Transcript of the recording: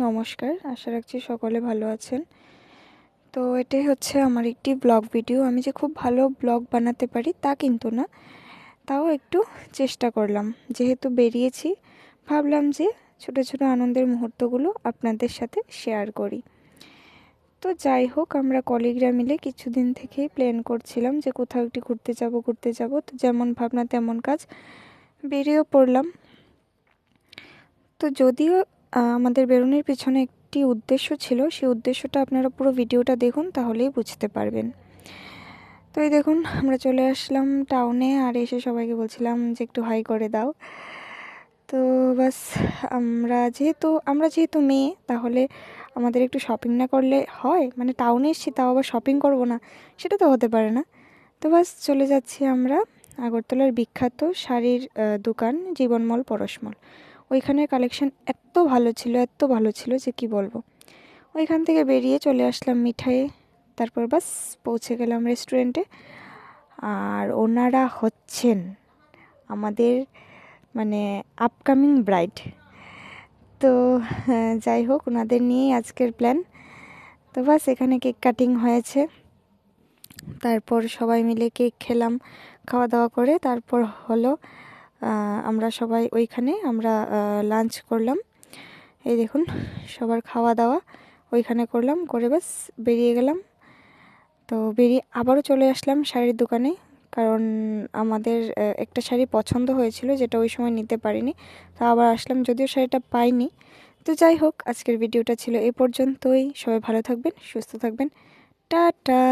নমস্কার, আশা রাখছি সকলে ভালো আছেন। তো এটাই হচ্ছে আমার একটি ব্লগ ভিডিও। আমি যে খুব ভালো ব্লগ বানাতে পারি তা কিন্তু না, তাও একটু চেষ্টা করলাম। যেহেতু বেরিয়েছি, ভাবলাম যে ছোট ছোট আনন্দের মুহূর্তগুলো আপনাদের সাথে শেয়ার করি। তো যাই হোক, আমরা কলিগরা মিলে কিছুদিন থেকেই প্ল্যান করছিলাম যে কোথাও একটু ঘুরতে যাব। তো যেমন ভাবনা তেমন কাজ, বেরিয়েও পড়লাম। তো যদিও আমাদের বেরোনোর পিছনে একটি উদ্দেশ্য ছিল, সেই উদ্দেশ্যটা আপনারা পুরো ভিডিওটা দেখুন, তাহলেই বুঝতে পারবেন। তো এই দেখুন, আমরা চলে আসলাম টাউনে, আর এসে সবাইকে বলছিলাম যে একটু হাই করে দাও। তো বাস, আমরা যেহেতু মেয়ে, তাহলে আমাদের একটু শপিং না করলে হয়? মানে টাউনে এসেছি, তাও আবার শপিং করব না, সেটা তো হতে পারে না। তো বাস, চলে যাচ্ছি আমরা আগরতলার বিখ্যাত শাড়ির দোকান জীবনমল পরশমল। ওইখানের কালেকশন এত ভালো ছিল যে কি বলবো। ওইখান থেকে বেরিয়ে চলে আসলাম মিঠাইয়ে, তারপর বাস পৌঁছে গেলাম রেস্টুরেন্টে। আর ওনারা হচ্ছেন আমাদের মানে আপকামিং ব্রাইড। তো যাই হোক, ওনাদের নিয়েই আজকের প্ল্যান। তো বাস, এখানে কেক কাটিং হয়েছে, তারপর সবাই মিলে কেক খেলাম, খাওয়া দাওয়া করে তারপর হলো আমরা সবাই ওইখানে আমরা লাঞ্চ করলাম। এই দেখুন, সবার খাওয়া দাওয়া ওইখানে করলাম, করে বাস বেরিয়ে গেলাম। তো বেরিয়ে আবারও চলে আসলাম শাড়ির দোকানে, কারণ আমাদের একটা শাড়ি পছন্দ হয়েছিল, যেটা ওই সময় নিতে পারিনি। তো আবার আসলাম, যদিও শাড়িটা পাইনি। তো যাই হোক, আজকের ভিডিওটা ছিল এ পর্যন্তই। সবাই ভালো থাকবেন, সুস্থ থাকবেন। টাটা।